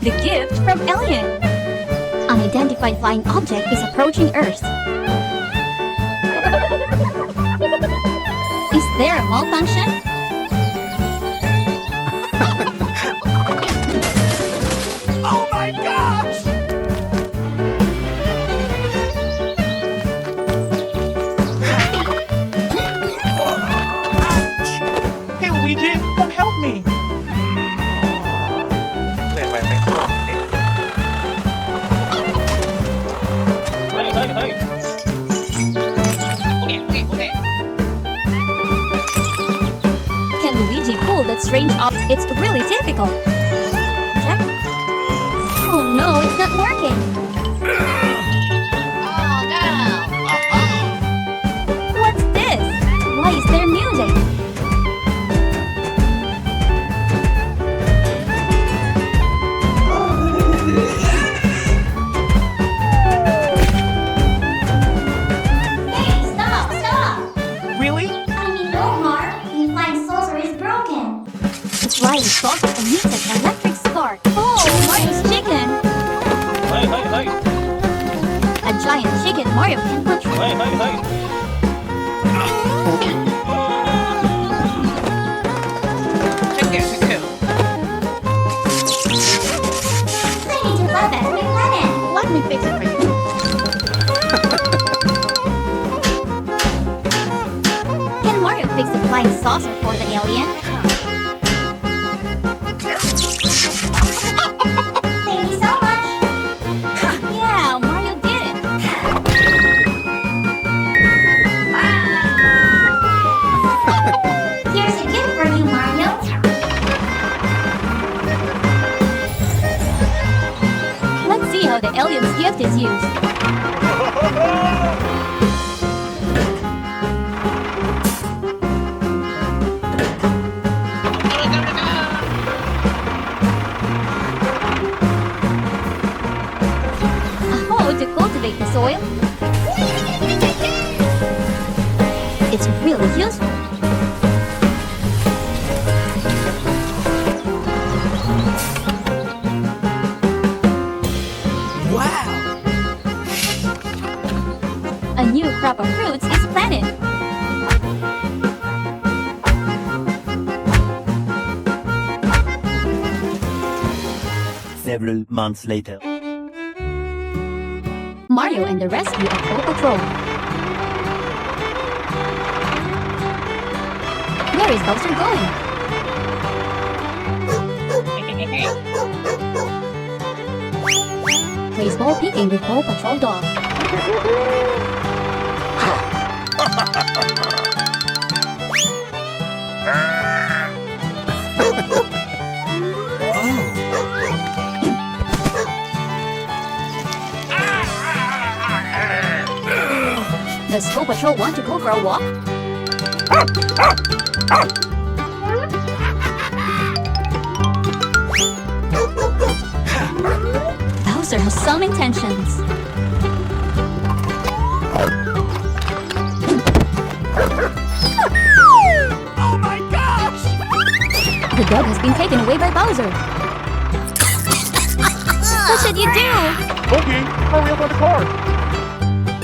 the gift from Alien. Unidentified flying object is approaching Earth. Is there a malfunction? Oh my gosh! Ouch! Hey Luigi, come help me! Can Luigi pull that strange object? It's really difficult. Check. Oh no, it's not working. What's this? Why is there music? Hey, stop! Really? I mean, no harm. The flying saucer is broken. The flying saucer emits an electric spark. Oh, Mario's chicken! A giant chicken Mario can control. I need to buy that planet. Let me fix it for you. Can Mario fix the flying saucer for the alien? Thank you so much. Yeah, Mario did it. Here's a gift for you, Mario. Let's see how the alien's gift is used. To cultivate the soil. It's really useful. Wow! A new crop of fruits is planted. Several months later. Mario and the rescue of Paw Patrol. Where is Bowser going? Plays ball picking with Paw Patrol dog. Does Paw Patrol want to go for a walk? Bowser has some intentions. Oh my gosh! The dog has been taken away by Bowser. What should you do? Okay, hurry up on the car.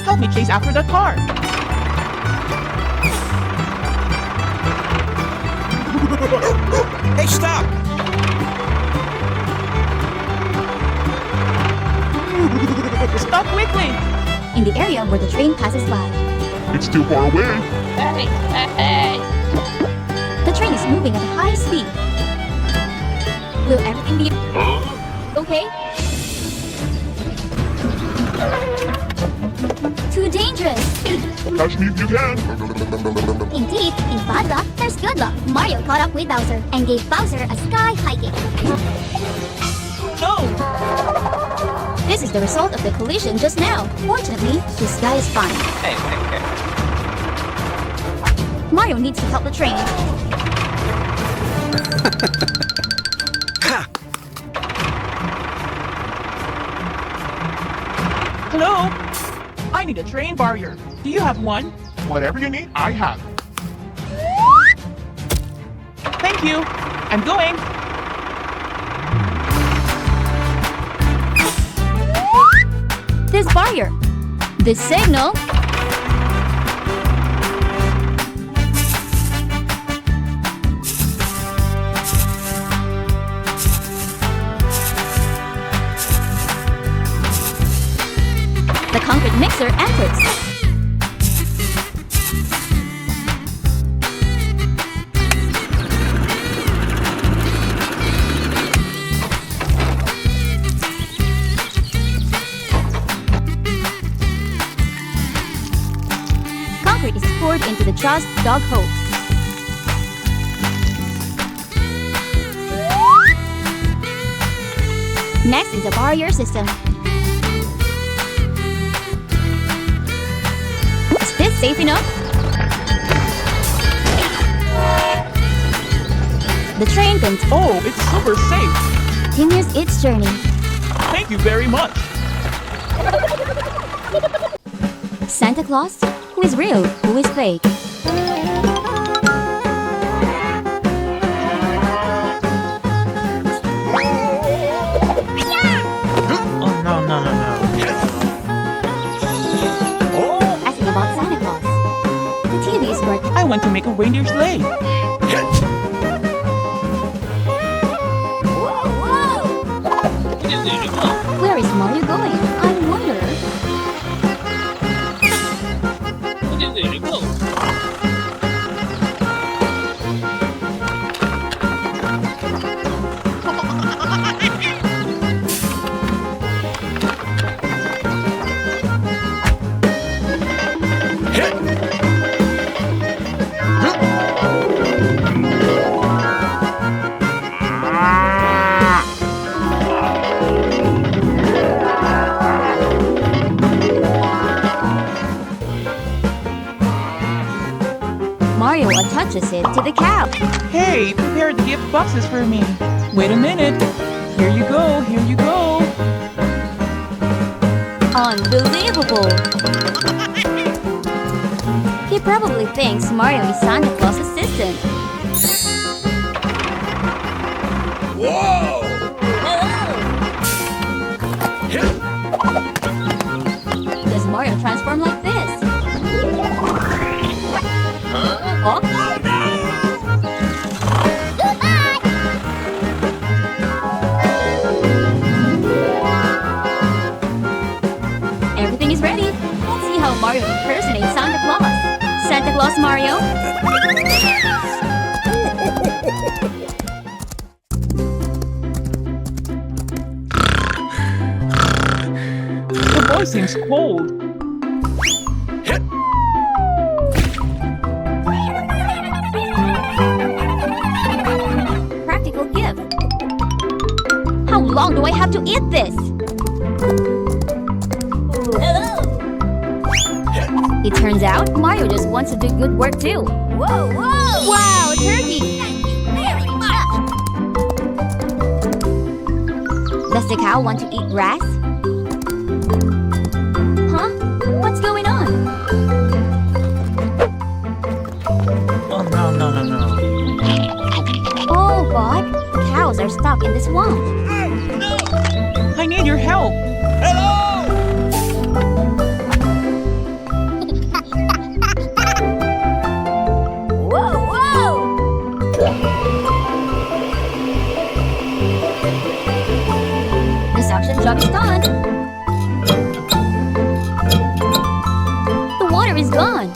Help me chase after that car. Hey, stop! Stop quickly! In the area where the train passes by. It's too far away. The train is moving at a high speed. Will everything be okay? Too dangerous! Catch me if you can. Indeed, in bad luck, there's good luck. Mario caught up with Bowser and gave Bowser a sky high kick. No! This is the result of the collision just now. Fortunately, this guy is fine. Mario needs to help the train. Hello? I need a train barrier. Do you have one? Whatever you need, I have. Thank you. I'm going. this barrier? This signal? The concrete mixer enters. Concrete is poured into the trust dog hole. Next is the barrier system. Is this safe enough? The train can Oh, it's super safe. continues its journey. Thank you very much. Santa Claus? Who is real? Who is fake? Oh, no, no, no, no. Oh, Asking about Santa Claus. The TV is working. I want to make a reindeer sleigh. Where is Mario going? I wonder. Mario attaches it to the cow. Hey, prepare the gift boxes for me. Wait a minute. Here you go, here you go. Unbelievable! He probably thinks Mario is Santa Claus' assistant. Does Mario transform like this? Oh? Everything is ready. Let's see how Mario impersonates Santa Claus. Santa Claus Mario. The boy seems cold. Practical gift. How long do I have to eat this? It turns out Mario just wants to do good work too. Whoa, whoa! Wow, a turkey! Thank you very much! Does the cow want to eat grass? Huh? What's going on? Oh, no, no, no, no. Oh, God! The cows are stuck in the swamp. I need your help. Whoa, whoa! The suction job is done. The water is gone.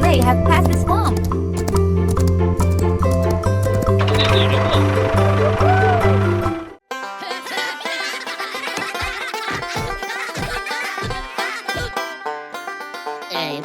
They have passed the swamp. Hey.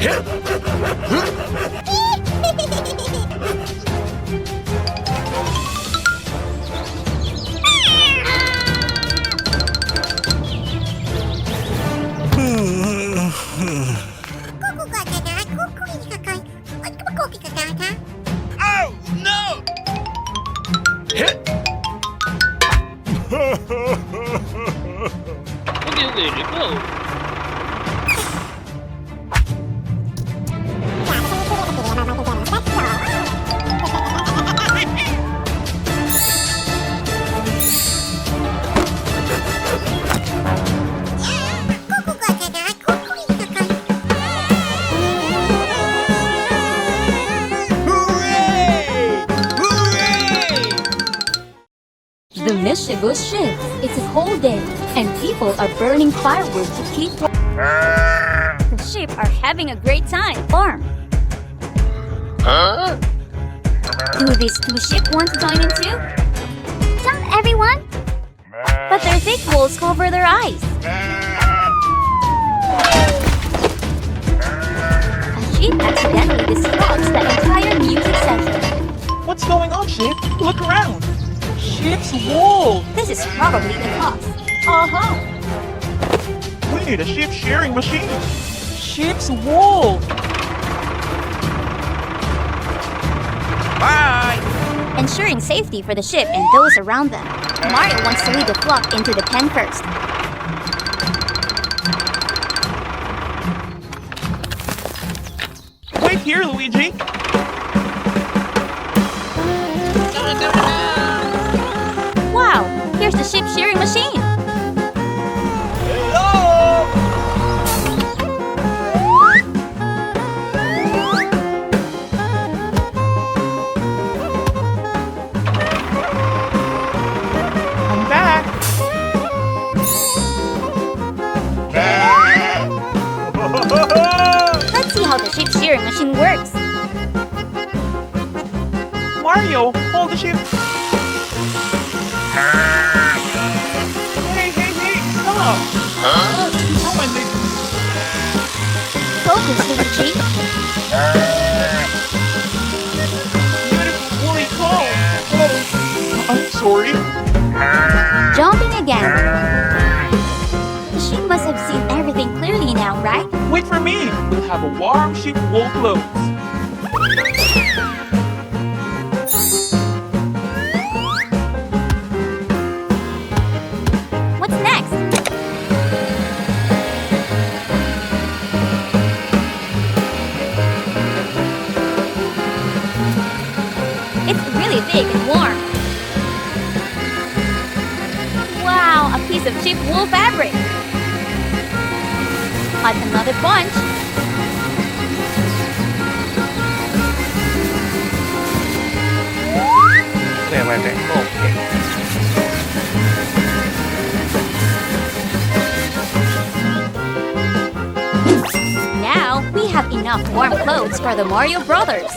Oh, no! Okay, where to go? Hooray! Hooray! The mischievous ship. It's a cold day, and people are burning firewood to keep warm. The sheep are having a great time. Farm. Do these two sheep want to join in too? Jump, everyone! But their thick walls cover their eyes. A sheep accidentally disrupts the entire music session. What's going on, Sheep? Look around. Sheep's wool. This is probably the cause. We need a sheep shearing machine. Sheep's wool. Bye! Ensuring safety for the ship and those around them. Mario wants to lead the flock into the pen first. Wait here, Luigi. Wow, here's the ship shearing machine. Hello! I'm back. Let's see how the ship shearing machine works. Mario, hold the sheep. Hey, stop. Oh my leg. Focus, Luigi. Beautiful woolly coat. Oh, I'm sorry. Jumping again. The sheep must have seen everything clearly now, right? Wait for me. We'll have a warm sheep wool clothes. What's next? It's really big and warm. Wow, a piece of cheap wool fabric. Add another bunch. Now we have enough warm clothes for the Mario Brothers.